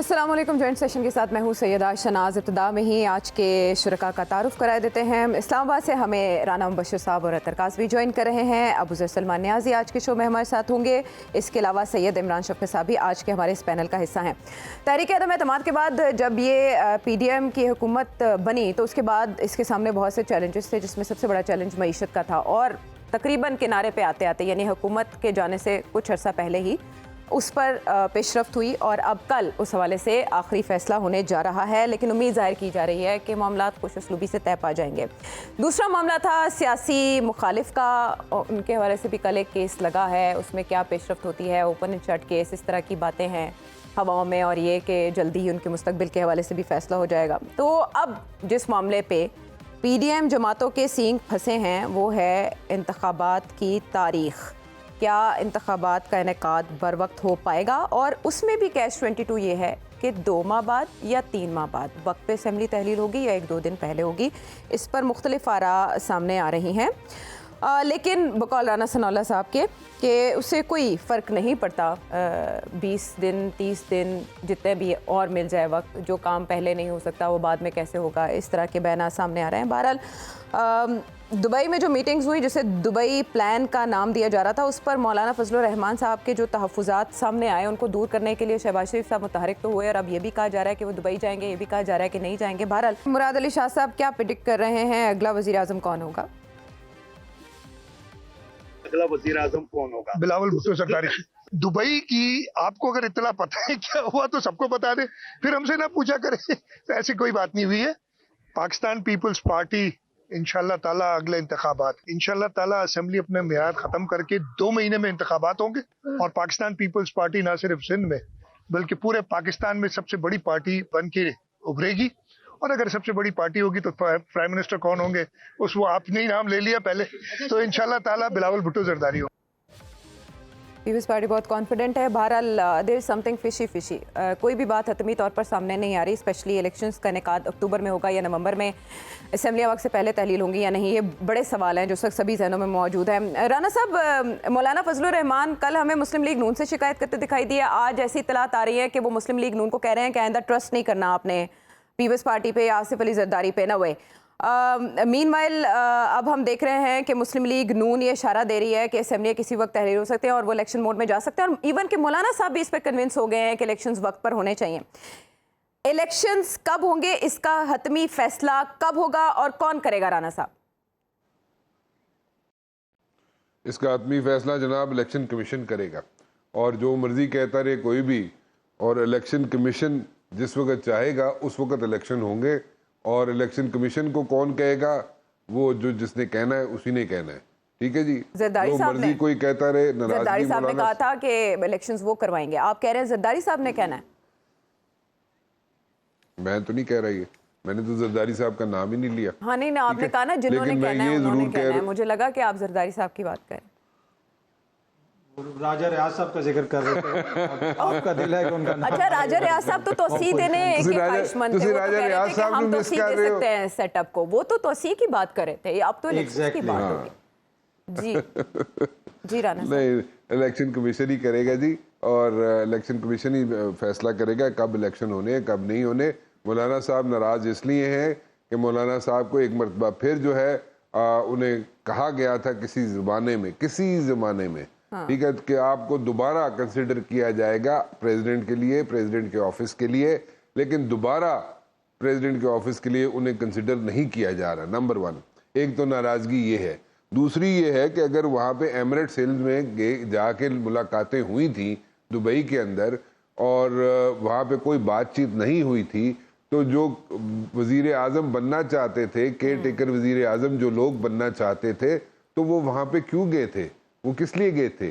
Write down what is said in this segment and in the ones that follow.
अस्सलाम वालेकुम। Joint session के साथ मैं हूँ सैयदा शनाज। इब्तिदा में ही आज के शुरका का तारुफ करा देते हैं। इस्लामाबाद से हमें राना मुबश्शिर साहब और अतर काज़वी ज्वाइन कर रहे हैं। अबू ज़र सलमान नियाज़ी आज के शो में हमारे साथ होंगे। इसके अलावा सैयद इमरान शफ़क़त साहब भी आज के हमारे इस पैनल का हिस्सा हैं। तहरीक अदम एतमाद के बाद जब ये PDM की हुकूमत बनी तो उसके बाद इसके सामने बहुत से चैलेंजेस थे, जिसमें सबसे बड़ा चैलेंज मईशत का था और तकरीबन किनारे पे आते आते यानी हुकूमत के जाने से कुछ अर्सा पहले ही उस पर पेशरफ्त हुई और अब कल उस हवाले से आखिरी फैसला होने जा रहा है। लेकिन उम्मीद ज़ाहिर की जा रही है कि मामला खुश उसलूबी से तय पा जाएंगे। दूसरा मामला था सियासी मुखालिफ का, उनके हवाले से भी कल एक केस लगा है, उसमें क्या पेशरफ्त होती है, ओपन एंड शट केस, इस तरह की बातें हैं हवाओं में और ये कि जल्दी ही उनके मुस्तकबिल के हवाले से भी फैसला हो जाएगा। तो अब जिस मामले पे PDM जमातों के सींग फंसे हैं वो है इंतखाबात की तारीख़। क्या इंतखाबात का इनेकाद बर वक्त हो पाएगा, और उसमें भी कैश 22 ये है कि 2 माह बाद या 3 माह बाद वक्त पे असम्बली तहलील होगी या 1-2 दिन पहले होगी। इस पर मुख्तलिफ आरा सामने आ रही हैं, लेकिन बकौल राना सनाउल्लाह साहब के कि उससे कोई फ़र्क नहीं पड़ता। 20 दिन 30 दिन जितने भी और मिल जाए वक्त, जो काम पहले नहीं हो सकता वो बाद में कैसे होगा, इस तरह के बयान सामने आ रहे हैं। बहरहाल दुबई में जो मीटिंग्स हुई, जिसे दुबई प्लान का नाम दिया जा रहा था, उस पर मौलाना फजलुर रहमान साहब के जो तहफ़्फ़ुज़ात सामने आए उनको दूर करने के लिए शहबाज शरीफ साहब मुतहरिक तो हुए और अब ये भी कहा जा रहा है कि वो दुबई जाएंगे, ये भी कहा जा रहा है कि नहीं जाएंगे। बहरहाल मुराद अली शाह साहब क्या प्रेडिक्ट कर रहे हैं, अगला वज़ीर आज़म कौन होगा? अगला वज़ीर आज़म कौन होगा? बिलावल भुट्टो सरदारी। दुबई की आपको अगर इत्तला पता है क्या हुआ तो सबको बता दे, फिर हमसे ना पूछा करे। तो ऐसी कोई बात नहीं हुई है। पाकिस्तान पीपल्स पार्टी इंशाल्लाह ताला अगले इंतखाबात, इंशाल्लाह ताला असेंबली अपने मियाद खत्म करके 2 महीने में इंतखाबात होंगे और पाकिस्तान पीपल्स पार्टी ना सिर्फ सिंध में बल्कि पूरे पाकिस्तान में सबसे बड़ी पार्टी बन के उभरेगी। और अगर सबसे बड़ी पार्टी होगी तो प्राइम मिनिस्टर कौन होंगे, उस वो आपने ही नाम ले लिया पहले, तो इंशाल्लाह ताला बिलावल भुट्टो जरदारी होगा। पीपल्स पार्टी बहुत कॉन्फिडेंट है। बहरहाल देयर इज समथिंग फिशी कोई भी बात हतमी तौर पर सामने नहीं आ रही। स्पेशली इलेक्शंस का इनेकाद अक्टूबर में होगा या नवंबर में, असेंबली वक्त से पहले तहलील होंगी या नहीं, ये बड़े सवाल हैं जो सभी जहनों में मौजूद है। राना साहब, मौलाना फजलुर रहमान कल हमें मुस्लिम लीग नून से शिकायत करते दिखाई दिए। आज ऐसी इतलात आ रही है कि वो मुस्लिम लीग नून को कह रहे हैं कि आइंदा ट्रस्ट नहीं करना आपने पीपल्स पार्टी पे या आसिफ अली जरदारी पे। ना वे मीनवाइल अब हम देख रहे हैं कि मुस्लिम लीग नून ये इशारा दे रही है कि असेंबली किसी वक्त तहरीर हो सकते हैं और वो इलेक्शन मोड में जा सकते हैं, और इवन कि मौलाना साहब भी इस पर कन्विंस हो गए हैं कि इलेक्शंस वक्त पर होने चाहिए। इलेक्शंस कब होंगे, इसका हतमी फैसला कब होगा और कौन करेगा? राना साहब, इसका हतमी फैसला जनाब इलेक्शन कमीशन करेगा, और जो मर्जी कहता रहे कोई भी, और इलेक्शन कमीशन जिस वक्त चाहेगा उस वक्त इलेक्शन होंगे। और इलेक्शन कमीशन को कौन कहेगा, वो जो जिसने कहना है उसी ने कहना है। ठीक है जी, जरदारी साहब ने, कोई कहता रहे, जरदारी साहब ने कहा था कि इलेक्शंस वो करवाएंगे, आप कह रहे हैं जरदारी साहब ने कहना है? मैं तो नहीं कह रही है, मैंने तो जरदारी साहब का नाम ही नहीं लिया। हाँ नहीं ना, आपने कहा ना जिन्होंने कहना है उन्होंने कहना है। मुझे लगा कि आप जरदारी साहब की बात करें। राजा रियाज साहब का जिक्र कर रहे थे, आपका दिल है कि उनका नाम। अच्छा, राजा रियाज साहब तो तौसीह देने के ख्वाहिशमंद थे, वो तो कह रहे थे कि हम तौसीह दे सकते हैं सेटअप को, वो तो तौसीह की बात कर रहे थे, अब तो इलेक्शन की बात होगी। जी राना साहब, नहीं, इलेक्शन कमीशन ही करेगा जी, और इलेक्शन कमीशन ही फैसला करेगा कब इलेक्शन होने हैं कब नहीं होने। मौलाना साहब नाराज इसलिए हैं कि मौलाना साहब को एक मरतबा फिर जो है उन्हें कहा गया था किसी ज़माने में ठीक है कि आपको दोबारा कंसिडर किया जाएगा प्रेसिडेंट के लिए, प्रेसिडेंट के ऑफिस के लिए, लेकिन दोबारा प्रेसिडेंट के ऑफिस के लिए उन्हें कंसिडर नहीं किया जा रहा। नंबर 1, एक तो नाराज़गी ये है। दूसरी ये है कि अगर वहाँ पे एमिरेट्स हिल्स में जाके मुलाकातें हुई थी दुबई के अंदर और वहाँ पे कोई बातचीत नहीं हुई थी, तो जो वज़ीर आज़म बनना चाहते थे, केयर टेकर वज़ीर आज़म जो लोग बनना चाहते थे, तो वो वहाँ पे क्यों गए थे, वो किस लिए गए थे?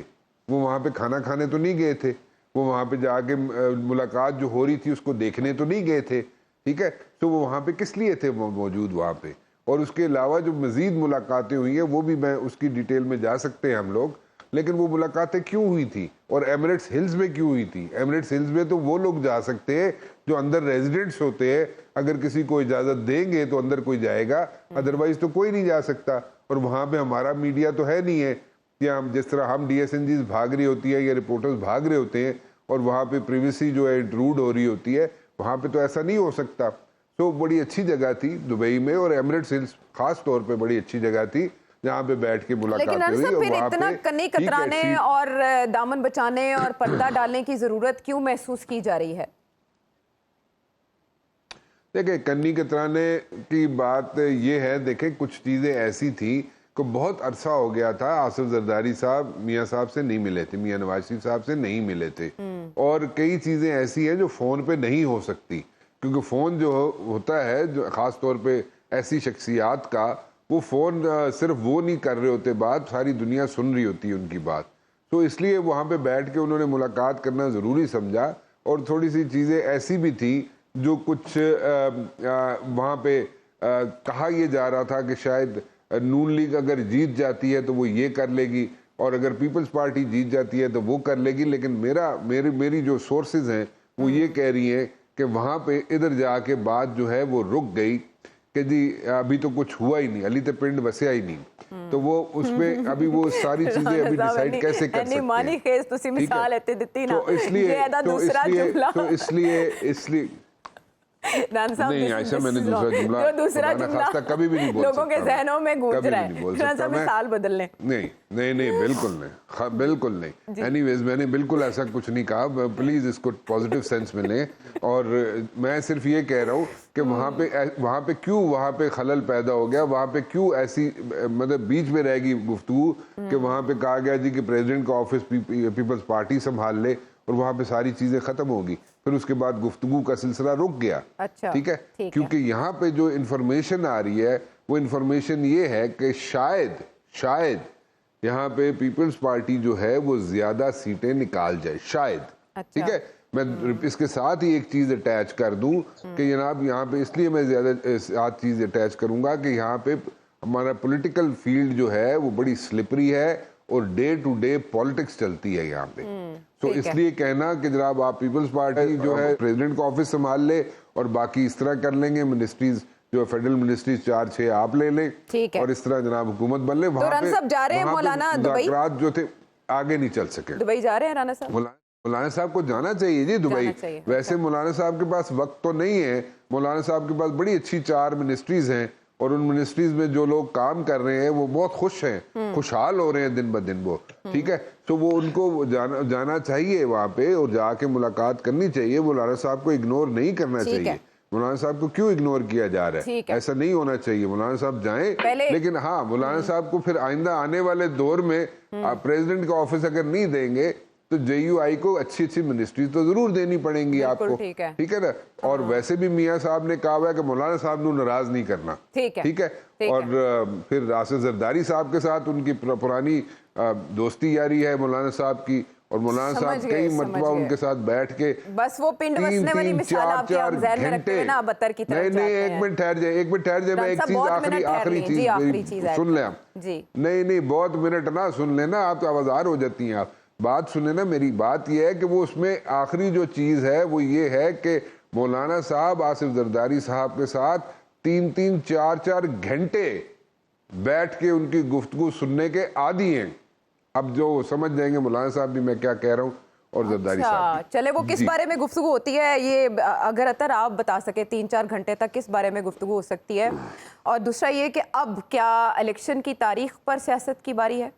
वो वहाँ पे खाना खाने तो नहीं गए थे, वो वहाँ पे जाके मुलाकात जो हो रही थी उसको देखने तो नहीं गए थे। ठीक है, तो वो वहाँ पे किस लिए थे मौजूद वहाँ पे? और उसके अलावा जो मज़ीद मुलाकातें हुई हैं वो भी मैं उसकी डिटेल में जा सकते हैं हम लोग, लेकिन वो मुलाकातें क्यों हुई थी और एमिरेट्स हिल्स में क्यों हुई थी? एमिरेट्स हिल्स में तो वो लोग जा सकते हैं जो अंदर रेजिडेंट्स होते हैं, अगर किसी को इजाज़त देंगे तो अंदर कोई जाएगा, अदरवाइज तो कोई नहीं जा सकता। और वहाँ पे हमारा मीडिया तो है नहीं है कि हम जिस तरह हम DSNGs भाग रही होती है या रिपोर्टर्स भाग रहे होते हैं, और वहाँ पे प्रिवेसी जो है इंट्रूड हो रही होती है, वहाँ पे तो ऐसा नहीं हो सकता। तो बड़ी अच्छी जगह थी दुबई में, और एमिरेट्स हिल्स खास तौर पे बड़ी अच्छी जगह थी जहाँ पे बैठ के मुलाकात लेकिन हुई। और फिर वहाँ इतना पे कन्नी कतराने और दामन बचाने और पर्दा डालने की जरूरत क्यों महसूस की जा रही है? देखिए, कन्नी कतराने की बात ये है, देखें कुछ चीज़ें ऐसी थी कि बहुत अरसा हो गया था आसिफ जरदारी साहब मियाँ साहब से नहीं मिले थे, मियाँ नवाज शरीफ साहब से नहीं मिले थे, और कई चीज़ें ऐसी हैं जो फ़ोन पे नहीं हो सकती, क्योंकि फ़ोन जो होता है, जो ख़ास तौर पे ऐसी शख्सियात का, वो फ़ोन सिर्फ वो नहीं कर रहे होते बात, सारी दुनिया सुन रही होती है उनकी बात। तो इसलिए वहाँ पे बैठ के उन्होंने मुलाकात करना ज़रूरी समझा, और थोड़ी सी चीज़ें ऐसी भी थी जो कुछ वहाँ पे कहा यह जा रहा था कि शायद नून लीग अगर जीत जाती है तो वो ये कर लेगी, और अगर पीपल्स पार्टी जीत जाती है तो वो कर लेगी। लेकिन मेरी जो सोर्सेज हैं वो ये कह रही हैं कि वहाँ पे इधर जाके बात जो है वो रुक गई कि जी अभी तो कुछ हुआ ही नहीं, अली तो पिंड वसिया ही नहीं, तो वो उसमें अभी वो सारी चीजें अभी डिसाइड कैसे कर सकते हैं। तो इसलिए नहीं आयशा, मैंने दूसरा जुमला कभी भी नहीं बोल लोगों के जहनों में गूंज रहा है, मिसाल बदलने नहीं बिल्कुल नहीं। एनीवेज, मैंने बिल्कुल ऐसा कुछ नहीं कहा, प्लीज इसको पॉजिटिव सेंस में लें। और मैं सिर्फ ये कह रहा हूँ कि वहाँ पे क्यों वहाँ पे खलल पैदा हो गया, वहाँ पे क्यों ऐसी मतलब बीच में रहेगी गुफ्तगू कि वहाँ पे कहा गया जी कि प्रेसिडेंट का ऑफिस पीपल्स पार्टी संभाल ले, और वहाँ पे सारी चीजें खत्म होगी, फिर उसके बाद गुफ्तगू का सिलसिला रुक गया। अच्छा, ठीक है, क्योंकि यहाँ पे जो इन्फॉर्मेशन आ रही है वो इन्फॉर्मेशन ये है कि शायद यहाँ पे पीपल्स पार्टी जो है वो ज्यादा सीटें निकाल जाए, शायद। अच्छा। ठीक है, मैं इसके साथ ही एक चीज अटैच कर दूं कि जनाब यहाँ पे, इसलिए मैं ज्यादा साथ चीज अटैच करूंगा कि यहाँ पे हमारा पॉलिटिकल फील्ड जो है वो बड़ी स्लिपरी है, और डे टू डे पॉलिटिक्स चलती है यहाँ पे। तो इसलिए कहना कि जनाब आप पीपल्स पार्टी जो है प्रेसिडेंट का ऑफिस संभाल ले और बाकी इस तरह कर लेंगे, मिनिस्ट्रीज जो फेडरल मिनिस्ट्रीज 4-6 आप ले लें, और इस तरह जनाब हुकूमत बन ले, वहाँ पे मुज़ाकरात जो थे आगे नहीं चल सके। दुबई जा रहे हैं राना साहब? मौलाना साहब को जाना चाहिए जी दुबई। वैसे मौलाना साहब के पास वक्त तो नहीं है, मौलाना साहब के पास बड़ी अच्छी 4 मिनिस्ट्रीज हैं, और उन मिनिस्ट्रीज में जो लोग काम कर रहे हैं वो बहुत खुश हैं, खुशहाल हो रहे हैं दिन ब दिन वो। ठीक है, तो वो उनको जाना चाहिए वहाँ पे, और जाके मुलाकात करनी चाहिए। मौलाना साहब को इग्नोर नहीं करना चाहिए। मौलाना साहब को क्यों इग्नोर किया जा रहा है? ऐसा नहीं होना चाहिए। मौलाना साहब जाएं, लेकिन हाँ, मौलाना साहब को फिर आइंदा आने वाले दौर में प्रेसिडेंट का ऑफिस अगर नहीं देंगे तो JUI को अच्छी मिनिस्ट्री तो जरूर देनी पड़ेंगी आपको। ठीक है ना। और वैसे भी मियाँ साहब ने कहा हुआ है कि मौलाना साहब को नाराज नहीं करना। ठीक है। और फिर आसिफ जरदारी साहब के साथ उनकी पुरानी दोस्ती यारी है मौलाना साहब की, और मौलाना साहब कई मरतबा उनके साथ बैठ के बस वो पिंड बसने वाली मिसाल आपके आप ज़हन में रखते हैं ना, बदतर की तरफ जाते हैं। एक मिनट ठहर जाए, मैं एक चीज आखिरी चीज सुन लें आप। नहीं बहुत मिनट ना सुन लेना, आप तो आवाज़ार हो जाती हैं। आप बात सुने ना, मेरी बात यह है कि वो उसमें आखिरी जो चीज है वो ये है कि मौलाना साहब आसिफ जरदारी साहब के साथ 3-3, 4-4 घंटे बैठ के उनकी गुफ्तगू सुनने के आदी हैं। अब जो समझ जाएंगे मौलाना साहब भी मैं क्या कह रहा हूँ, और जरदारी साहब। चले, वो किस बारे में गुफ्तगू होती है ये अगर अतर आप बता सके, 3-4 घंटे तक किस बारे में गुफ्तगू हो सकती है? और दूसरा ये कि अब क्या इलेक्शन की तारीख पर सियासत की बारी है?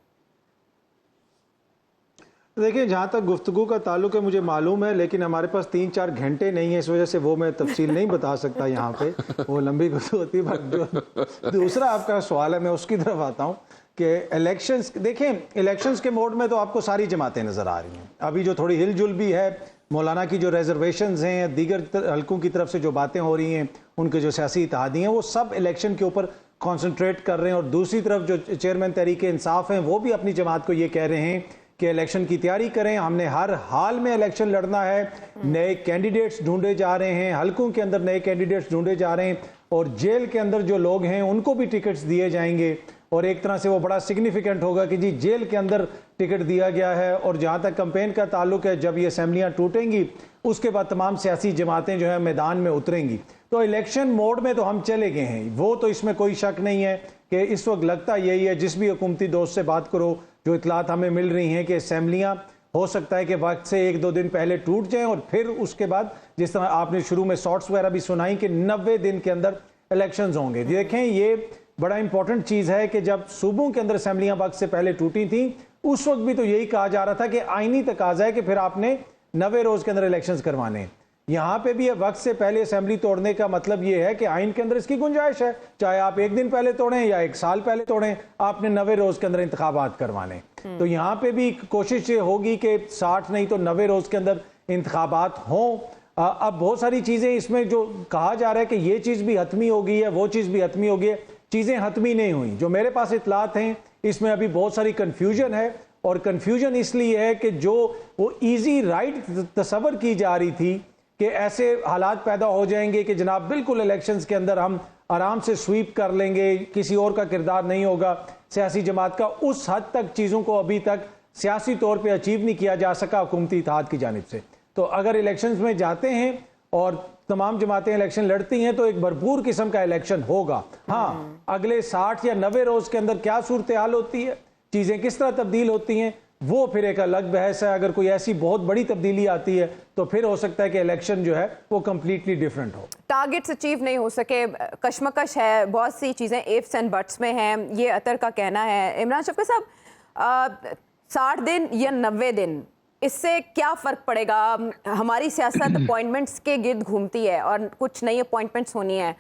देखिए, जहाँ तक गुफ्तगू का ताल्लुक है मुझे मालूम है, लेकिन हमारे पास 3-4 घंटे नहीं है, इस वजह से वो मैं तफसील नहीं बता सकता यहाँ पे, वो लंबी गुफ्तगू होती है। बट जो दूसरा आपका सवाल है मैं उसकी तरफ आता हूँ कि इलेक्शंस, देखें इलेक्शंस के मोड में तो आपको सारी जमातें नज़र आ रही हैं। अभी जो थोड़ी हिलजुल भी है, मौलाना की जो रिजर्वेशंस हैं, दीगर हल्कों की तरफ से जो बातें हो रही हैं, उनके जो सियासी इत्तेहादी हैं वो सब इलेक्शन के ऊपर कॉन्सनट्रेट कर रहे हैं। और दूसरी तरफ जो चेयरमैन तहरीक इंसाफ हैं वो भी अपनी जमात को ये कह रहे हैं कि इलेक्शन की तैयारी करें, हमने हर हाल में इलेक्शन लड़ना है। नए कैंडिडेट्स ढूंढे जा रहे हैं, हल्कों के अंदर नए कैंडिडेट्स ढूंढे जा रहे हैं, और जेल के अंदर जो लोग हैं उनको भी टिकट्स दिए जाएंगे। और एक तरह से वो बड़ा सिग्निफिकेंट होगा कि जी जेल के अंदर टिकट दिया गया है। और जहाँ तक कैंपेन का ताल्लुक है, जब ये असेंबलियाँ टूटेंगी उसके बाद तमाम सियासी जमातें जो है मैदान में उतरेंगी। तो इलेक्शन मोड में तो हम चले गए हैं, वो तो इसमें कोई शक नहीं है कि इस वक्त लगता यही है। जिस भी हुकूमती दोस्त से बात करो, जो इतलात हमें मिल रही हैं कि असेंबलियाँ हो सकता है कि वक्त से 1-2 दिन पहले टूट जाएं और फिर उसके बाद जिस तरह आपने शुरू में शॉर्ट्स वगैरह भी सुनाई कि 90 दिन के अंदर इलेक्शंस होंगे। देखें, ये बड़ा इंपॉर्टेंट चीज़ है कि जब सूबों के अंदर असेंबलियां वक्त से पहले टूटी थी उस वक्त भी तो यही कहा जा रहा था कि आईनी तकाजा है कि फिर आपने 90 रोज़ के अंदर इलेक्शंस करवाने। यहाँ पे भी वक्त से पहले असेंबली तोड़ने का मतलब ये है कि आइन के अंदर इसकी गुंजाइश है, चाहे आप 1 दिन पहले तोड़ें या 1 साल पहले तोड़ें, आपने 90 रोज के अंदर इंतखाबात करवाने। तो यहाँ पे भी कोशिश ये होगी कि 60 नहीं तो 90 रोज के अंदर इंतखाबात हों। अब बहुत सारी चीजें इसमें जो कहा जा रहा है कि ये चीज भी हतमी हो गई है, वो चीज भी हतमी हो गई है, चीजें हतमी नहीं हुई। जो मेरे पास इतलात हैं इसमें अभी बहुत सारी कंफ्यूजन है, और कंफ्यूजन इसलिए है कि जो वो इजी राइट तस्वर की जा रही थी कि ऐसे हालात पैदा हो जाएंगे कि जनाब बिल्कुल इलेक्शंस के अंदर हम आराम से स्वीप कर लेंगे, किसी और का किरदार नहीं होगा सियासी जमात का, उस हद तक चीज़ों को अभी तक सियासी तौर पे अचीव नहीं किया जा सका हुकूमती इत्तेहाद की जानिब से। तो अगर इलेक्शंस में जाते हैं और तमाम जमातें इलेक्शन लड़ती हैं तो एक भरपूर किस्म का इलेक्शन होगा। हाँ, अगले 60 या 90 रोज़ के अंदर क्या सूरत हाल होती है, चीज़ें किस तरह तब्दील होती हैं, वो फिर एक अलग बहस है। अगर कोई ऐसी बहुत बड़ी तब्दीली आती है तो फिर हो सकता है कि इलेक्शन जो है वो कंप्लीटली डिफरेंट हो। टारगेट्स अचीव नहीं हो सके, कशमकश है, बहुत सी चीज़ें इफ्स एंड बट्स में हैं, ये अतर का कहना है। इमरान शफी साहब, 60 दिन या 90 दिन, इससे क्या फ़र्क पड़ेगा? हमारी सियासत अपॉइंटमेंट्स के गिर्द घूमती है और कुछ नई अपॉइंटमेंट्स होनी है।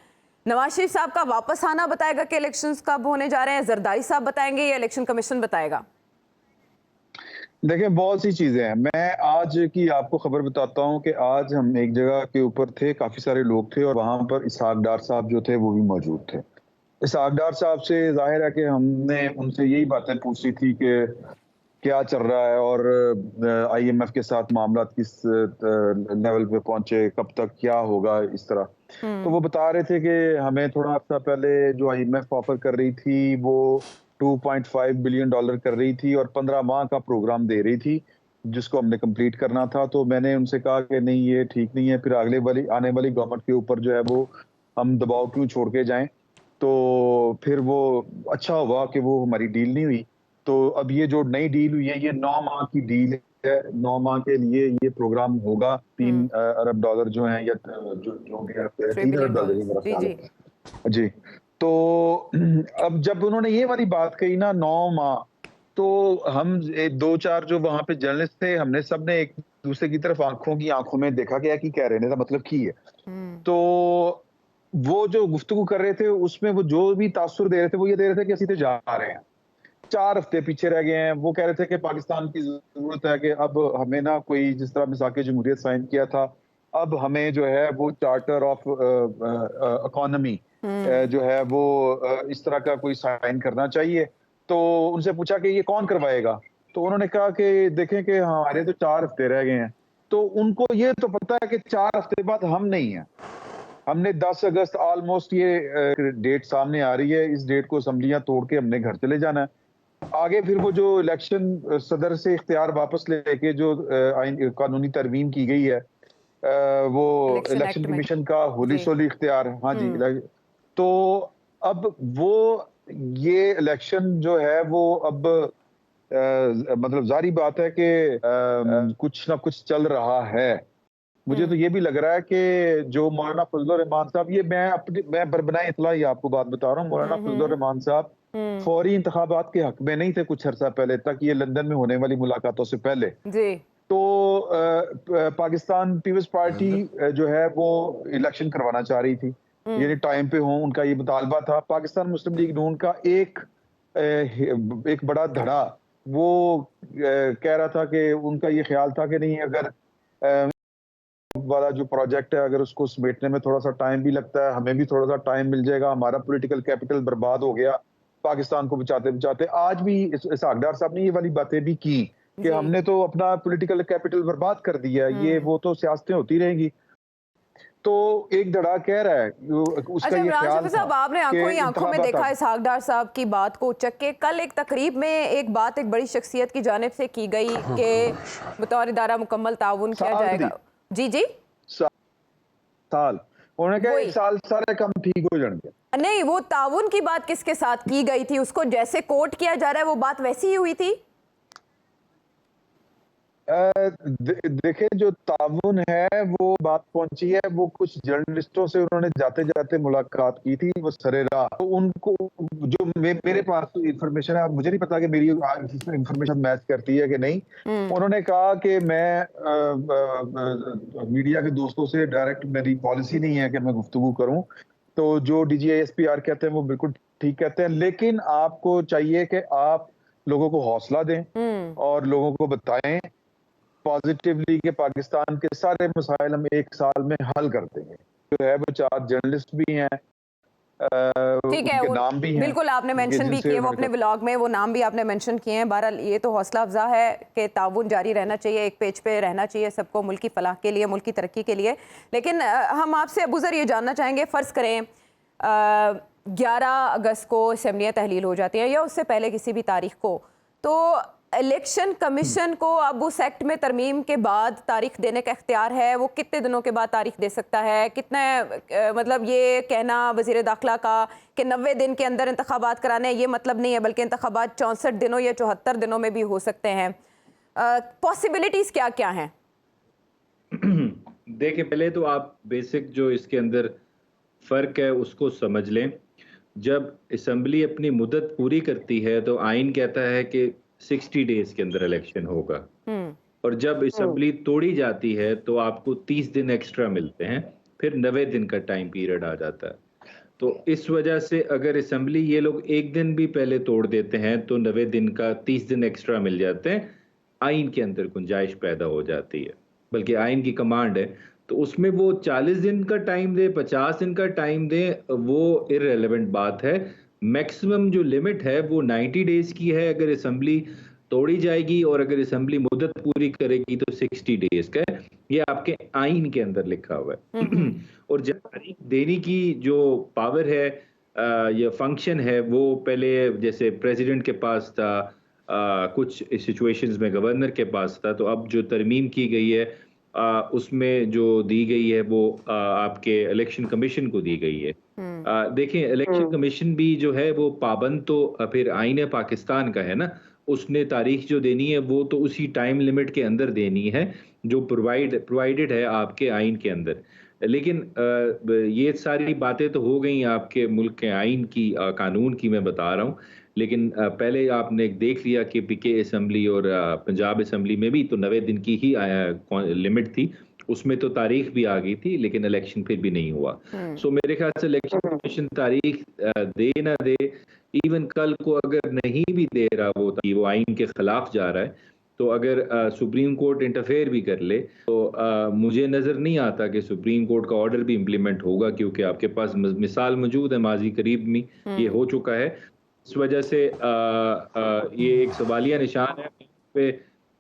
नवाज शरीफ साहब का वापस आना बताएगा कि इलेक्शंस कब होने जा रहे हैं, जरदारी साहब बताएंगे या इलेक्शन कमीशन बताएगा? देखिए, बहुत सी चीजें हैं। मैं आज की आपको खबर बताता हूं कि आज हम एक जगह के ऊपर थे, काफी सारे लोग थे और वहां पर इसहाक डार साहब जो थे वो भी मौजूद थे। इसहाक डार साहब से जाहिर है कि हमने उनसे यही बातें पूछी थी कि क्या चल रहा है और IMF के साथ मामला किस लेवल पे पहुंचे, कब तक क्या होगा, इस तरह। तो वो बता रहे थे कि हमें थोड़ा हफ्ता पहले जो IMF ऑफर कर रही थी वो $2.5 बिलियन कर रही थी और 15 माह का प्रोग्राम दे रही थी जिसको हमने कंप्लीट करना था। तो मैंने उनसे कहा कि नहीं, ये ठीक नहीं है, फिर आने वाली गवर्नमेंट के ऊपर जो है वो हम दबाव क्यों छोड़ के जाएं। तो फिर वो अच्छा हुआ कि वो हमारी डील नहीं हुई। तो अब ये जो नई डील हुई है ये 9 माह की डील है। 9 माह के लिए ये प्रोग्राम होगा। $3 अरब जो हैं या जो भी $3 अरब जी। तो अब जब उन्होंने ये वाली बात कही ना 9 माह, तो हम 2-4 जो वहां पे जर्नलिस्ट थे, हमने सबने एक दूसरे की तरफ आंखों में देखा कि की कह रहे हैं, मतलब की है। तो वो जो गुफ्तगू कर रहे थे उसमें वो जो भी तासुर दे रहे थे वो ये दे रहे थे कि असी तो जा रहे हैं, 4 हफ्ते पीछे रह गए हैं। वो कह रहे थे कि पाकिस्तान की जरूरत है कि अब हमें ना कोई जिस तरह मिसाक जमहूरियत साइन किया था, अब हमें जो है वो चार्टर ऑफ इकोनॉमी जो है वो इस तरह का कोई साइन करना चाहिए। तो उनसे पूछा कि ये कौन करवाएगा, तो उन्होंने कहा कि देखें कि हमारे तो 4 हफ्ते रह गए हैं। तो उनको ये तो पता है कि 4 हफ्ते बाद हम नहीं है। हमने 10 अगस्त ऑलमोस्ट ये डेट सामने आ रही है, इस डेट को असेंबलियां तोड़ के हमने घर चले जाना है। आगे फिर वो जो इलेक्शन सदर से इख्तियार वापस लेके जो कानूनी तरमीम की गई है, वो इलेक्शन कमीशन का होली सोली इख्तियार, हाँ जी। तो अब वो ये इलेक्शन जो है वो अब मतलब जारी बात है कि कुछ ना कुछ चल रहा है। मुझे तो ये भी लग रहा है कि जो मौलाना फजलुर रहमान साहब, ये मैं बरबनाई इतला ही आपको बात बता रहा हूँ, मौलाना फजलुर रहमान साहब फौरी इंतखाबात के हक में नहीं थे कुछ अर्सा पहले तक, ये लंदन में होने वाली मुलाकातों से पहले जी। तो पाकिस्तान पीपल्स पार्टी जो है वो इलेक्शन करवाना चाह रही थी, यानी टाइम पे हो, उनका ये मुतालबा था। पाकिस्तान मुस्लिम लीग नून का एक बड़ा धड़ा वो कह रहा था कि उनका ये ख्याल था कि नहीं, अगर वाला जो प्रोजेक्ट है अगर उसको समेटने में थोड़ा सा टाइम भी लगता है, हमें भी थोड़ा सा टाइम मिल जाएगा। हमारा पॉलिटिकल कैपिटल बर्बाद हो गया पाकिस्तान को बचाते बचाते। आज भी इसहाक डार साहब ने ये वाली बातें भी की कि हमने तो अपना पॉलिटिकल कैपिटल बर्बाद कर दिया, ये वो तो सियासतें होती रहेंगी। तो एक धड़ा कह रहा है उसका ये ख्याल था। साहब, आपने आंखों में देखा इसहाक डार साहब की बात को उचक के। कल एक तकरीब में एक बात एक बड़ी शख्सियत की जानिब से की गई कि बतौर इदारा मुकम्मल ताउन किया जाएगा। जी साल उन्होंने कहा 1 साल सारे काम ठीक हो जाएंगे। नहीं, वो ताउन की बात किसके साथ की गई थी? उसको जैसे कोट किया जा रहा है वो बात वैसी ही हुई थी। देखिए, जो ताउन है वो बात पहुंची है, वो कुछ जर्नलिस्टों से उन्होंने जाते जाते मुलाकात की थी, वो सरेराह तो उनको जो मेरे पास तो इंफॉर्मेशन है, मुझे नहीं पता कि मेरी इंफॉर्मेशन मैच करती है कि नहीं। उन्होंने कहा कि मैं मीडिया के दोस्तों से डायरेक्ट, मेरी पॉलिसी नहीं है कि मैं गुफ्तगू करूं, तो जो DGISPR कहते हैं वो बिल्कुल ठीक कहते हैं, लेकिन आपको चाहिए कि आप लोगों को हौसला दें और लोगों को बताएं पॉजिटिवली कि पाकिस्तान के सारे मसाइल हम 1 साल में हल कर देंगे। जो है वो 4 जर्नलिस्ट भी हैं, ठीक है, उनके नाम भी हैं, बिल्कुल आपने मेंशन भी किए वो अपने व्लॉग में, वो नाम भी आपने मेंशन किए हैं। बहरहाल ये तो हौसला अफजा है कि ताउन जारी रहना चाहिए, एक पेज पे रहना चाहिए सबको, मुल्क की फलाह के लिए, मुल्क की तरक्की के लिए। लेकिन हम आपसे अबूज़र ये जानना चाहेंगे, फ़र्ज़ करें 11 अगस्त को असम्बलियाँ तहलील हो जाती हैं या उससे पहले किसी भी तारीख को, तो इलेक्शन कमीशन को अब उस एक्ट में तरमीम के बाद तारीख देने का इख्तियार है। वो कितने दिनों के बाद तारीख दे सकता है? कितने मतलब ये कहना वज़ीर दाखिला का कि 90 दिन के अंदर इंतखाबात कराने, ये मतलब नहीं है, बल्कि इंतखाबात 64 दिनों या 74 दिनों में भी हो सकते हैं। पॉसिबिलिटीज़ क्या क्या हैं? देखिए, पहले तो आप बेसिक जो इसके अंदर फ़र्क है उसको समझ लें। जब असम्बली अपनी मुद्दत पूरी करती है तो आइन कहता है कि 60 डेज के अंदर इलेक्शन होगा, और जब असम्बली तोड़ी जाती है तो आपको 30 दिन एक्स्ट्रा मिलते हैं, फिर 90 दिन का टाइम पीरियड आ जाता है। तो इस वजह से अगर असम्बली ये लोग एक दिन भी पहले तोड़ देते हैं तो 90 दिन का 30 दिन एक्स्ट्रा मिल जाते हैं। आइन के अंदर गुंजाइश पैदा हो जाती है, बल्कि आइन की कमांड है, तो उसमें वो 40 दिन का टाइम दे, 50 दिन का टाइम दे, वो इररिलेवेंट बात है। मैक्सिमम जो लिमिट है वो 90 डेज की है अगर असम्बली तोड़ी जाएगी, और अगर असम्बली मुद्दत पूरी करेगी तो 60 डेज का है। ये आपके आइन के अंदर लिखा हुआ है। और जब तारीख देने की जो पावर है या फंक्शन है, वो पहले जैसे प्रेसिडेंट के पास था, कुछ सिचुएशंस में गवर्नर के पास था, तो अब जो तरमीम की गई है उसमें जो दी गई है वो आपके इलेक्शन कमीशन को दी गई है। देखें, इलेक्शन कमीशन भी जो है वो पाबंद तो फिर आईन पाकिस्तान का है ना, उसने तारीख जो देनी है वो तो उसी टाइम लिमिट के अंदर देनी है जो प्रोवाइडेड है आपके आइन के अंदर। लेकिन ये सारी बातें तो हो गई आपके मुल्क के आइन की, कानून की मैं बता रहा हूँ। लेकिन पहले आपने देख लिया कि पीके असम्बली और पंजाब असम्बली में भी तो 90 दिन की ही लिमिट थी, उसमें तो तारीख भी आ गई थी, लेकिन इलेक्शन फिर भी नहीं हुआ। सो मेरे ख्याल से इलेक्शन कमीशन तारीख दे ना दे, इवन कल को अगर नहीं भी दे रहा वो आइन के खिलाफ जा रहा है, तो अगर सुप्रीम कोर्ट इंटरफेयर भी कर ले तो मुझे नज़र नहीं आता कि सुप्रीम कोर्ट का ऑर्डर भी इम्प्लीमेंट होगा, क्योंकि आपके पास मिसाल मौजूद है, माजी करीब में ये हो चुका है। इस वजह से ये एक सवालिया निशान है पे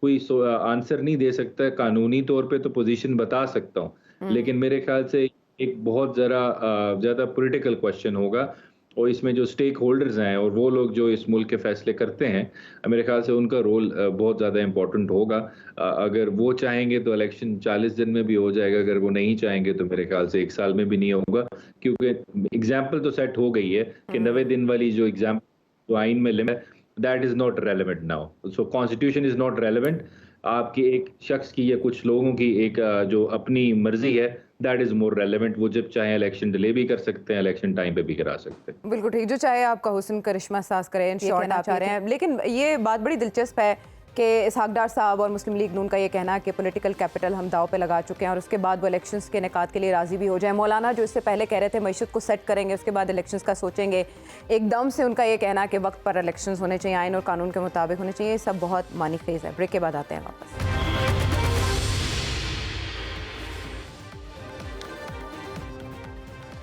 कोई आंसर नहीं दे सकता। कानूनी तौर पे तो पोजीशन बता सकता हूँ, लेकिन मेरे ख्याल से एक बहुत ज़्यादा पॉलिटिकल क्वेश्चन होगा, और इसमें जो स्टेक होल्डर्स हैं और वो लोग जो इस मुल्क के फैसले करते हैं, मेरे ख्याल से उनका रोल बहुत ज़्यादा इम्पोर्टेंट होगा। अगर वो चाहेंगे तो इलेक्शन 40 दिन में भी हो जाएगा, अगर वो नहीं चाहेंगे तो मेरे ख्याल से 1 साल में भी नहीं होगा, क्योंकि एग्जाम्पल तो सेट हो गई है कि 90 दिन वाली जो एग्जाम्पल तो आइन में limit, that is not relevant now. So constitution is not relevant. आपकी एक शख्स की या कुछ लोगों की एक जो अपनी मर्जी है, दैट इज मोर रेलेवेंट। वो जब चाहे इलेक्शन डिले भी कर सकते हैं, इलेक्शन टाइम पे भी करा सकते हैं। बिल्कुल ठीक, जो चाहे आपका हुस्न करिश्मा साज करें, शॉर्ट आप चाह रहे हैं। लेकिन ये बात बड़ी दिलचस्प है कि इसहाक डार साहब और मुस्लिम लीग नून का ये कहना है कि पॉलिटिकल कैपिटल हम दाव पे लगा चुके हैं और उसके बाद वो इलेक्शंस के इनेकाद के लिए राज़ी भी हो जाए। मौलाना जो इससे पहले कह रहे थे मईशत को सेट करेंगे, उसके बाद इलेक्शंस का सोचेंगे, एकदम से उनका ये कहना कि वक्त पर इलेक्शंस होने चाहिए, आइन और कानून के मुताबिक होने चाहिए, सब बहुत मानी खेज है। ब्रेक के बाद आते हैं वापस।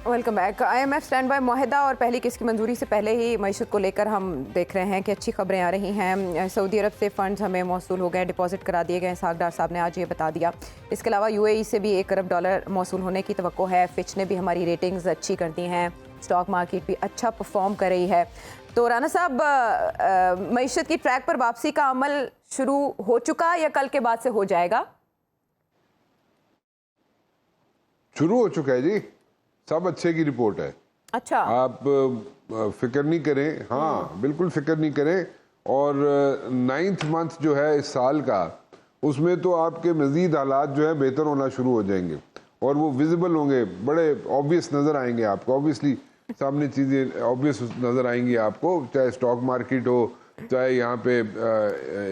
Welcome back. IMF stand by मुआहिदा और पहली किस्त की मंजूरी से पहले ही मईशत को लेकर हम देख रहे हैं कि अच्छी खबरें आ रही हैं। सऊदी अरब से फ़ंड्स हमें मौसूल हो गए, डिपॉजिट करा दिए गए, इसहाक डार साहब ने आज ये बता दिया। इसके अलावा UAE से भी $1 अरब मौसूल होने की तवक्को है। फिच ने भी हमारी रेटिंग्स अच्छी कर दी हैं, स्टॉक मार्केट भी अच्छा परफॉर्म कर रही है। तो राना साहब, मईशत की ट्रैक पर वापसी का अमल शुरू हो चुका या कल के बाद से हो जाएगा? शुरू हो चुका है जी, सब अच्छे की रिपोर्ट है। अच्छा, आप फिक्र नहीं करें। हाँ बिल्कुल फिक्र नहीं करें। और 9th मंथ जो है इस साल का, उसमें तो आपके मज़ीद हालात जो है बेहतर होना शुरू हो जाएंगे और वो विजिबल होंगे, बड़े ऑब्वियस नज़र आएंगे आपको। ऑब्वियसली सामने चीज़ें ऑब्वियस नज़र आएंगी आपको, चाहे स्टॉक मार्केट हो, चाहे यहाँ पे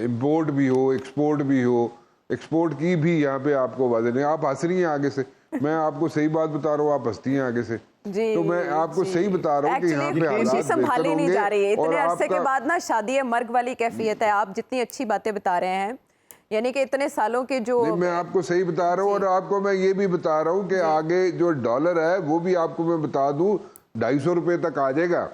इम्पोर्ट भी हो, एक्सपोर्ट भी हो। एक्सपोर्ट की भी यहाँ पे आपको वादे नहीं, आप हंस रही हैं आगे से, मैं आपको सही बात बता रहा हूँ, आप हंसती हैं आगे से। जी, तो मैं आपको सही बता रहा हूँ कि यहाँ पे हालात संभाली नहीं जा रही है। इतने अरसे के आपका बाद ना शादी मर्ग वाली कैफियत है। आप जितनी अच्छी बातें बता रहे हैं, यानी कि इतने सालों के जो नहीं, मैं आपको सही बता रहा हूँ और आपको मैं ये भी बता रहा हूँ कि आगे जो डॉलर है वो भी आपको मैं बता दूं 250 रुपए तक आ जाएगा।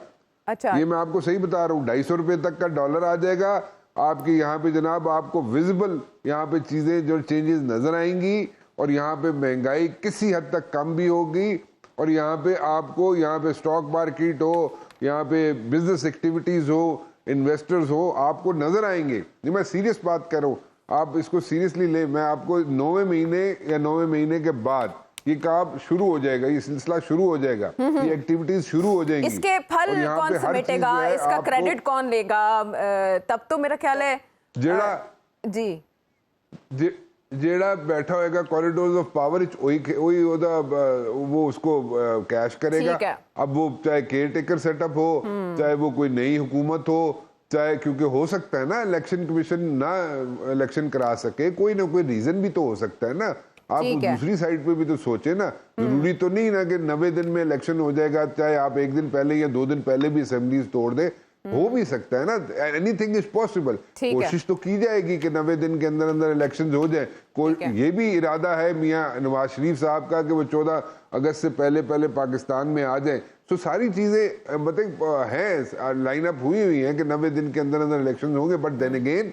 अच्छा, ये मैं आपको सही बता रहा हूँ, 250 रुपए तक का डॉलर आ जाएगा आपकी यहाँ पे जनाब। आपको विजिबल यहाँ पे चीजें जो चेंजेस नजर आएंगी और यहाँ पे महंगाई किसी हद तक कम भी होगी और यहाँ पे आपको यहाँ पे स्टॉक मार्केट हो, यहाँ पे बिजनेस एक्टिविटीज हो, इन्वेस्टर्स हो, आपको नजर आएंगे। ये मैं सीरियस बात कर रहा हूँ, आप इसको सीरियसली ले। मैं आपको 9वें महीने या 9वें महीने के बाद ये काम शुरू हो जाएगा, ये सिलसिला शुरू हो जाएगा, ये एक्टिविटीज शुरू हो जाएंगी। इसके फल कौन समेटेगा, इसका क्रेडिट कौन लेगा? तब तो मेरा ख्याल है जेड़ा बैठा होएगा कॉरिडोर्स ऑफ पावर वही वो उसको कैश करेगा। अब वो चाहे केयर टेकर सेटअप हो, चाहे वो कोई नई हुकूमत हो, चाहे क्योंकि हो सकता है ना इलेक्शन कमीशन ना इलेक्शन करा सके, कोई ना कोई रीजन भी तो हो सकता है ना। आप दूसरी साइड पे भी तो सोचे ना, जरूरी तो नहीं ना कि 90 दिन में इलेक्शन हो जाएगा, चाहे आप 1 दिन पहले या 2 दिन पहले भी असेंबलीज तोड़ दे, हो भी सकता है ना। Anything is possible. कोशिश तो की जाएगी कि 90 दिन के अंदर अंदर इलेक्शन हो जाए। कोई ये भी इरादा है मियां नवाज शरीफ साहब का कि वो 14 अगस्त से पहले पहले पाकिस्तान में आ जाए। तो सारी चीजें मतलब हैं, लाइन अप हुई है कि 90 दिन के अंदर अंदर इलेक्शन होंगे। बट देन अगेन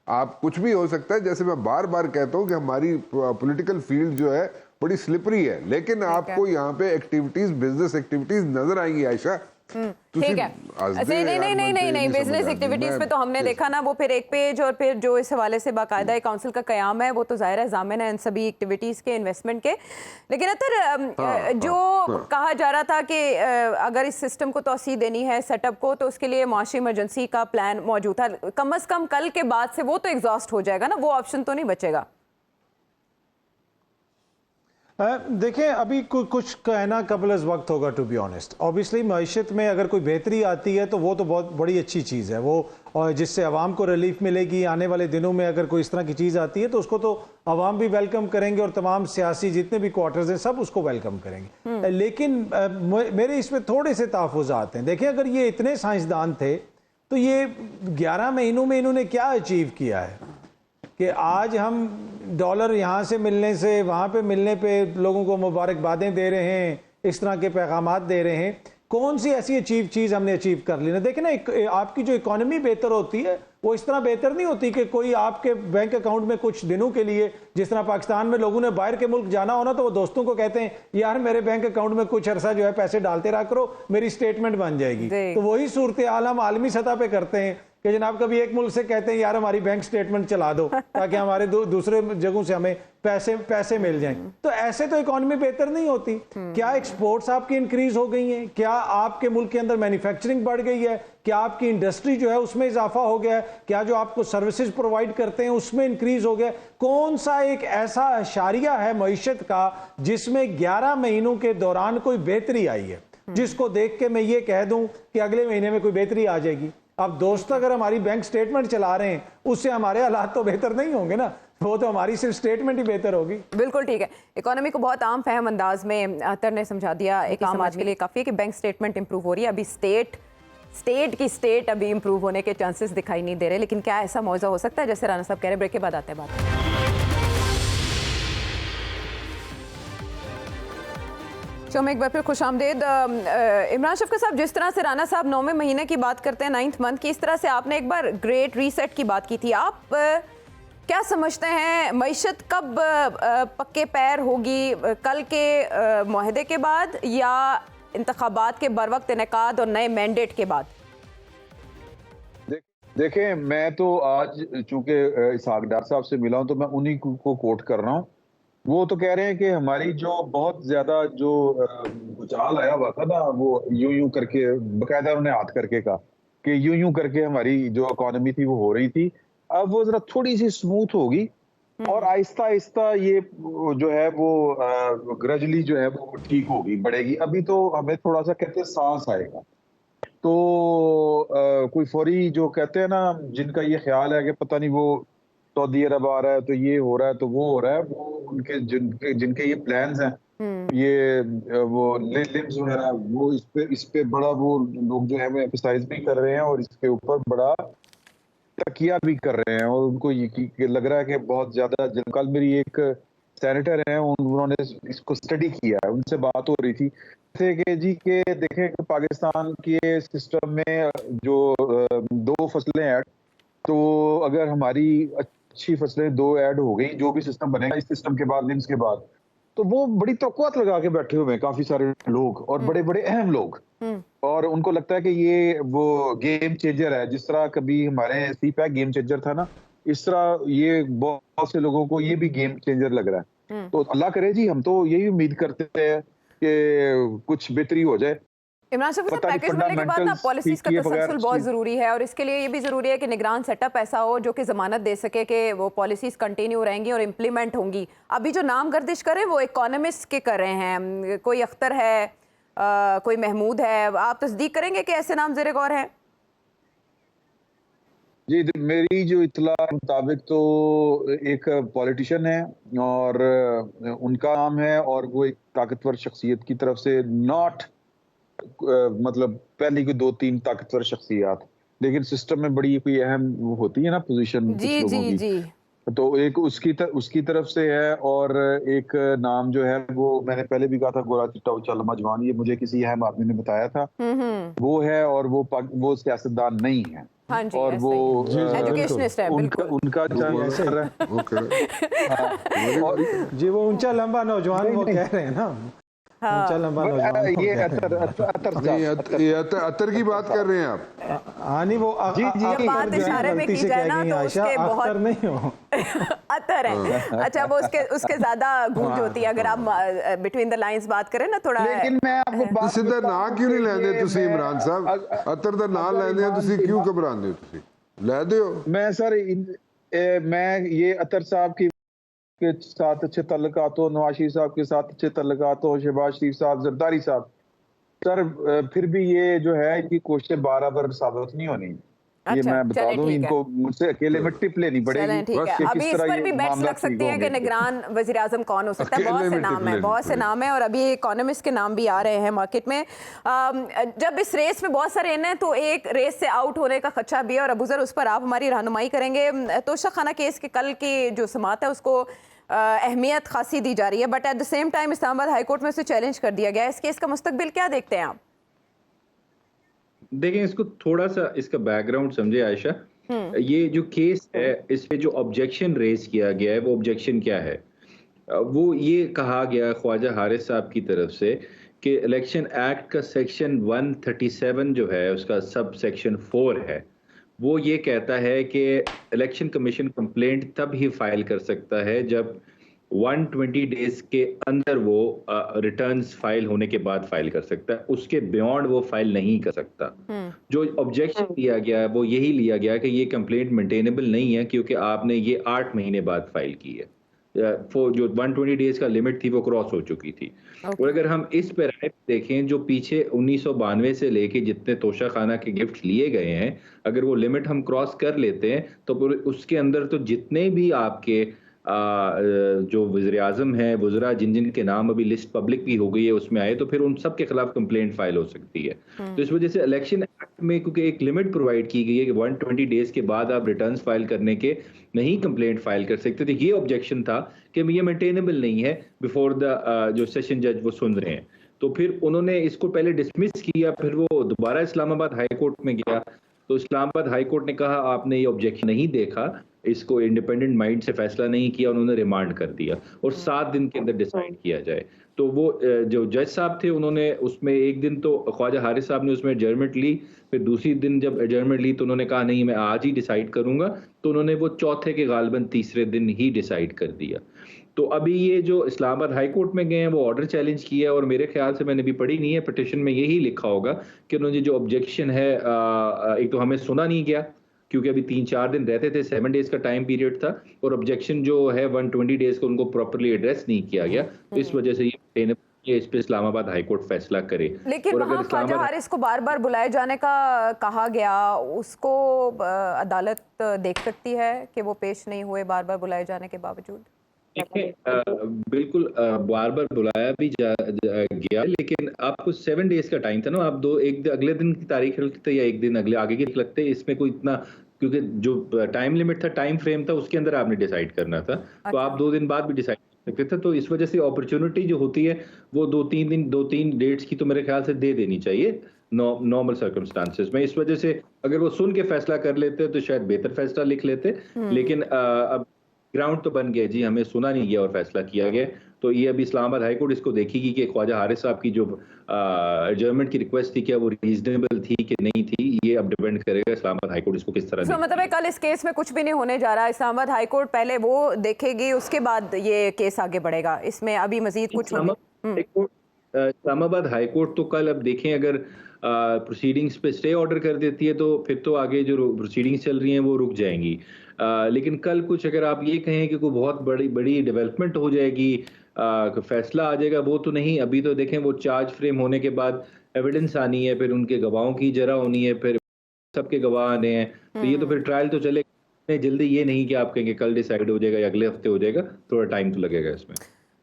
आप कुछ भी हो सकता है। जैसे मैं बार बार कहता हूँ कि हमारी पॉलिटिकल फील्ड जो है बड़ी स्लिपरी है, लेकिन आपको यहाँ पे एक्टिविटीज, बिजनेस एक्टिविटीज नजर आएंगी आयशा। ठीक है, नहीं बिजनेस एक्टिविटीज पे तो हमने देखा ना, वो फिर एक पेज और फिर जो इस हवाले से बाकायदा काउंसिल का कयाम है, वो तो जाहिर है जामिन है इन सभी एक्टिविटीज के, इन्वेस्टमेंट के। लेकिन अतर जो कहा जा रहा था कि अगर इस सिस्टम को तोसी देनी है, सेटअप को, तो उसके लिए मुआशी इमरजेंसी का प्लान मौजूद था। कम अज कम कल के बाद से वो तो एग्जॉस्ट हो जाएगा ना, वो ऑप्शन तो नहीं बचेगा। देखिए अभी कुछ कहना कबल वक्त होगा, टू बी ऑनेस्ट। ऑब्वियसली मईशत में अगर कोई बेहतरी आती है तो वो तो बहुत बड़ी अच्छी चीज़ है, वो और जिससे आवाम को रिलीफ मिलेगी। आने वाले दिनों में अगर कोई इस तरह की चीज़ आती है तो उसको तो आवाम भी वेलकम करेंगे और तमाम सियासी जितने भी क्वार्टर्स हैं सब उसको वेलकम करेंगे। लेकिन मेरे इसमें थोड़े से तहफ़्फ़ुज़ात हैं। देखिए अगर ये इतने साइंसदान थे तो ये 11 महीनों में इन्होंने क्या अचीव किया है कि आज हम डॉलर यहाँ से मिलने से वहाँ पे मिलने पे लोगों को मुबारकबादें दे रहे हैं, इस तरह के पैगामात दे रहे हैं। कौन सी ऐसी चीज़ हमने अचीव कर ली ना? देखिए ना, आपकी जो इकोनॉमी बेहतर होती है वो इस तरह बेहतर नहीं होती कि कोई आपके बैंक अकाउंट में कुछ दिनों के लिए, जिस तरह पाकिस्तान में लोगों ने बाहर के मुल्क जाना हो ना तो वो दोस्तों को कहते हैं यार मेरे बैंक अकाउंट में कुछ अरसा जो है पैसे डालते रहा करो, मेरी स्टेटमेंट बन जाएगी। तो वही सूरत हाल हम आलमी सतह पे करते हैं कि जनाब कभी एक मुल्क से कहते हैं यार हमारी बैंक स्टेटमेंट चला दो ताकि हमारे दूसरे जगहों से हमें पैसे मिल जाएं। तो ऐसे तो इकोनॉमी बेहतर नहीं होती। क्या एक्सपोर्ट्स आपकी इंक्रीज हो गई हैं? क्या आपके मुल्क के अंदर मैन्युफैक्चरिंग बढ़ गई है? क्या आपकी इंडस्ट्री जो है उसमें इजाफा हो गया है? क्या जो आपको सर्विसेज प्रोवाइड करते हैं उसमें इंक्रीज हो गया? कौन सा एक ऐसा अशारिया है मईशत का जिसमें 11 महीनों के दौरान कोई बेहतरी आई है, जिसको देख के मैं ये कह दूं कि अगले महीने में कोई बेहतरी आ जाएगी? अब दोस्त अगर हमारी बैंक स्टेटमेंट चला रहे हैं उससे हमारे हालात तो बेहतर नहीं होंगे ना, वो तो हमारी सिर्फ स्टेटमेंट ही बेहतर होगी। बिल्कुल ठीक है। इकोनॉमी को बहुत आम फहम अंदाज में अतर ने समझा दिया, एक आम आदमी के लिए काफ़ी है कि बैंक स्टेटमेंट इंप्रूव हो रही है। अभी स्टेट अभी इंप्रूव होने के चांसेस दिखाई नहीं दे रहे, लेकिन क्या ऐसा मौजूद हो सकता है? जैसे राना साहब कह रहे, ब्रेक के बाद आते हैं बात। शो में एक बार फिर खुश आमदेद। इमरान शफकत साहब, जिस तरह से राना साहब 9वें महीने की बात करते हैं, 9th मंथ की, इस तरह से आपने एक बार ग्रेट रीसेट की बात की थी। आप क्या समझते हैं मईशत कब पक्के पैर होगी? कल के मुआहदे के बाद या इंतखाबात के बरवक्त इनेकाद और नए मैंडेट के बाद? देखें, मैं तो आज चूंकि इसहाक डार साहब से मिला हूं तो मैं उन्हीं को कोट कर रहा हूं। वो तो कह रहे हैं कि हमारी जो बहुत ज्यादा जो भूचाल आया हुआ था ना, वो यूं करके बकायदा उन्होंने हाथ करके कहा कि यूं करके हमारी जो इकोनॉमी थी वो हो रही थी। अब वो जरा थोड़ी सी स्मूथ होगी और आहिस्ता आहिस्ता ये जो है वो ग्रेजुअली जो है वो ठीक होगी, बढ़ेगी। अभी तो हमें थोड़ा सा कहते हैं सांस आएगा, तो कोई फौरी जो कहते हैं ना, जिनका ये ख्याल है कि पता नहीं वो सऊदी अरब आ रहा है तो ये हो रहा है तो वो हो रहा है, वो उनके जिनके ये प्लान्स हैं, ये वो लिम्स वगैरह, वो इस पे बड़ा वो लोग जो है वो एम्फसाइज भी कर रहे हैं और इसके ऊपर बड़ा तकिया भी कर रहे हैं, और उनको ये लग रहा है कि बहुत ज्यादा। कल मेरी एक सेनेटर है, उन्होंने इसको स्टडी किया है, उनसे बात हो रही थी कि जी के देखें कि पाकिस्तान के सिस्टम में जो 2 फसलें ऐड, तो अगर हमारी अच्छी फसलें 2 ऐड हो गई, जो भी सिस्टम बनेगा इस सिस्टम के बाद, लिम्स के बाद, तो वो बड़ी तवक्कुआत लगा के बैठे हुए हैं काफी सारे लोग, और बड़े बड़े अहम लोग, और उनको लगता है कि ये वो गेम चेंजर है। जिस तरह कभी हमारे सीपैक गेम चेंजर था ना, इस तरह ये बहुत से लोगों को ये भी गेम चेंजर लग रहा है। तो अल्लाह करे जी, हम तो यही उम्मीद करते हैं कि कुछ बेहतरी हो जाए। इमरान साहब, पैकेज मिलने के बाद ना पॉलिसीज का तसलसल बहुत ज़रूरी है, और इसके लिए ये भी ज़रूरी है कि निगरान सेटअप ऐसा हो जो कि ज़मानत दे सके कि वो पॉलिसीज कंटिन्यू रहेंगी और इम्प्लीमेंट होंगी। अभी जो नाम गर्दिश करें वो इकोनॉमिस्ट के कर रहे हैं, कोई अख्तर है, कोई महमूद है, आप तस्दीक करेंगे कि ऐसे नाम ज़ेरे गौर हैं? जी, मेरी जो इत्तला के मुताबिक तो एक पॉलिटिशियन है और उनका नाम है, और वो एक ताकतवर शख्सियत की तरफ से, नॉट मतलब पहली कोई 2-3 ताकतवर शख्सियत, लेकिन सिस्टम में बड़ी कोई अहम होती है ना पोजीशन कुछ लोगों की, तो एक उसकी तरफ से है। और एक नाम जो है वो मैंने पहले भी कहा था, गोरा चिट्टा उच्चा लम्बा जवान, ये मुझे किसी अहम आदमी ने बताया था, वो है, और वो सियासतदान नहीं है। हाँ जी, और वो एजुकेशनिस्ट है, उनका जी, वो ऊंचा लंबा नौजवान वो कह रहे हैं ना, ऊंचा लंबा नौजवान, ये अतर की बात कर रहे हैं आप? हाँ, नहीं वो बात इशारे में की जाए ना तो उसके बहुत नहीं हो अतर है। अच्छा, वो उसके ज्यादा गूंज होती है अगर आप बिटवीन द लाइंस बात करें ना थोड़ा। लेकिन मैं आपको बात सीधा ना क्यों नहीं लेंदे तुसी इमरान साहब? अतर दा ना लेंदे तुसी क्यों घबरांदे हो? तुसी ले दो। मैं सर मैं ये अतर साहब के साथ अच्छे तल्लुकात हो, नवाज शरीफ साहब के साथ अच्छे तल्लुकात हो, शहबाज शरीफ साहब, जरदारी साहब, सर फिर भी ये जो है इनकी कोशिशें बराबर साबित नहीं होनी। ये मैं बता दूं, इनको मुझसे अकेले में टिप लेनी पड़ेगी। ठीक है, अभी इस पर भी बेट्स लग सकती हैं कि निगरान वजीर आजम कौन हो सकता है। बहुत से नाम है, बहुत से नाम है, और अभी इकोनॉमिस्ट के नाम भी आ रहे हैं मार्केट में। जब इस रेस में बहुत सारे हैं तो एक रेस से आउट होने का खदशा भी है, और अबूजर उस पर आप हमारी रहनुमाई करेंगे। तोशा खाना केस के कल की जो समात है उसको अहमियत खासी दी जा रही है, but at the same time Islamabad high court में उसे चैलेंज कर दिया गया है। इस केस का मुस्तकबिल क्या देखते हैं आप? देखें, इसको थोड़ा सा इसका बैकग्राउंड समझे आयशा। ये जो केस है, इस पे जो ऑब्जेक्शन रेज किया गया है, वो ऑब्जेक्शन क्या है? वो ये कहा गया ख्वाजा हारिस साहब की तरफ से कि इलेक्शन एक्ट का सेक्शन 137 जो है, उसका सब सेक्शन 4 है, वो ये कहता है कि इलेक्शन कमीशन कंप्लेंट तब ही फाइल कर सकता है जब 120 डेज के अंदर वो रिटर्न्स फाइल होने के बाद फाइल कर सकता है, उसके बियॉन्ड वो फाइल नहीं कर सकता। जो ऑब्जेक्शन दिया गया है वो यही लिया गया कि ये कंप्लेंट मेंटेनेबल नहीं है, क्योंकि आपने ये 8 महीने बाद फाइल की है। जो 120 डेज का लिमिट थी वो क्रॉस हो चुकी थी। और अगर हम इस पर देखें, जो पीछे 1992 से लेके जितने तोशा खाना के गिफ्ट लिए गए हैं, अगर वो लिमिट हम क्रॉस कर लेते हैं तो उसके अंदर तो जितने भी आपके जो वज़ीर आज़म है, वज़रा जिन जिन के नाम अभी लिस्ट पब्लिक भी हो गई है उसमें आए, तो फिर उन सब के खिलाफ कंप्लेंट फाइल हो सकती है। तो इस वजह से इलेक्शन एक्ट में क्योंकि एक लिमिट प्रोवाइड की गई है कि 120 डेज के बाद आप रिटर्न्स फाइल करने के नहीं कंप्लेंट फाइल कर सकते, तो ये ऑब्जेक्शन था कि ये मेंटेनेबल नहीं है बिफोर द जो सेशन जज वो सुन रहे हैं। तो फिर उन्होंने इसको पहले डिसमिस किया, फिर वो दोबारा इस्लामाबाद हाई कोर्ट में गया, तो इस्लामाबाद हाई कोर्ट ने कहा आपने ये ऑब्जेक्शन नहीं देखा, इसको इंडिपेंडेंट माइंड से फैसला नहीं किया, उन्होंने रिमांड कर दिया और 7 दिन के अंदर डिसाइड किया जाए। तो वो जो जज साहब थे उन्होंने उसमें एक दिन तो ख्वाजा हारिस साहब ने उसमें एडजर्नमेंट ली, फिर दूसरी दिन जब एडजर्नमेंट ली तो उन्होंने कहा नहीं मैं आज ही डिसाइड करूंगा, तो उन्होंने वो चौथे के गालिबन तीसरे दिन ही डिसाइड कर दिया। तो अभी ये जो इस्लामाबाद हाई कोर्ट में गए हैं वो ऑर्डर चैलेंज किया है, और मेरे ख्याल से मैंने भी पढ़ी नहीं है, पिटिशन में यही लिखा होगा कि उन्होंने जो ऑब्जेक्शन है, एक तो हमें सुना नहीं गया क्योंकि अभी 3-4 दिन रहते थे, 7 डेज का टाइम पीरियड था और ऑब्जेक्शन जो है 120 डेज का उनको प्रॉपर्ली एड्रेस नहीं किया गया, तो इस वजह से ये इस पे इस्लामाबाद हाई कोर्ट फैसला करे। लेकिन और वहाँ अगर ख्वाजा हारिस को बार बार बुलाए जाने का कहा गया, उसको अदालत देख सकती है कि वो पेश नहीं हुए बार बार बुलाए जाने के बावजूद? देखिए बिल्कुल बार बार बुलाया भी गया, लेकिन आपको 7 डेज का टाइम था ना, आप अगले दिन की तारीख रखते या एक दिन अगले आगे की लगते, इसमें कोई इतना, क्योंकि जो टाइम लिमिट था, टाइम फ्रेम था, उसके अंदर आपने डिसाइड करना था, तो आप 2 दिन बाद भी डिसाइड कर सकते थे। तो इस वजह से अपॉर्चुनिटी जो होती है वो 2-3 डेट्स की तो मेरे ख्याल से दे देनी चाहिए नॉर्मल सर्कमस्टांसेस में। इस वजह से अगर वो सुन के फैसला कर लेते तो शायद बेहतर फैसला लिख लेते, लेकिन अब ग्राउंड तो बन गया जी, हमें सुना नहीं गया और फैसला किया गया, तो ये अभी इस्लामाबाद हाई कोर्ट इसको देखेगी कि ख्वाजा हारिस साहब की जो एडजर्नमेंट की रिक्वेस्ट थी, क्या वो रीजनेबल थी कि नहीं थी, ये अब डिपेंड करेगा इस्लामाबाद हाई कोर्ट इसको किस तरह तो मतलब है कल इस केस में कुछ भी नहीं होने जा रहा, इस्लामाबाद हाई कोर्ट पहले वो देखेगी, उसके बाद ये केस आगे बढ़ेगा, इसमें अभी मजीद कुछ इस्लामाबाद हाई कोर्ट तो कल अब देखें, अगर प्रोसीडिंग्स पे स्टे ऑर्डर कर देती है तो फिर तो आगे जो प्रोसीडिंग्स चल रही हैं वो रुक जाएंगी, लेकिन कल कुछ अगर आप ये कहें कि कोई बहुत बड़ी डेवलपमेंट हो जाएगी, फैसला आ जाएगा, वो तो नहीं। अभी तो देखें वो चार्ज फ्रेम होने के बाद एविडेंस आनी है, फिर उनके गवाहों की जरा होनी है, फिर सबके गवाह आने हैं, तो ये तो फिर ट्रायल तो चलेगा, जल्दी ये नहीं कि आप कहेंगे कल डिसाइड हो जाएगा या अगले हफ्ते हो जाएगा, थोड़ा टाइम तो लगेगा इसमें।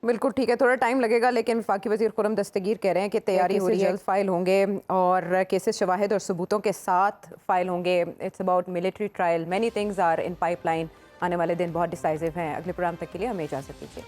बिल्कुल ठीक है, थोड़ा टाइम लगेगा, लेकिन वफाकी वज़ीर खुर्रम दस्तगीर कह रहे हैं कि तैयारी हो रही है, जल्द फाइल होंगे और केसेस शवाहिद और सबूतों के साथ फाइल होंगे। It's about military trial, many things are in pipeline. आने वाले दिन बहुत डिसाइसिव हैं। अगले प्रोग्राम तक के लिए हमें इजाज़त दीजिए।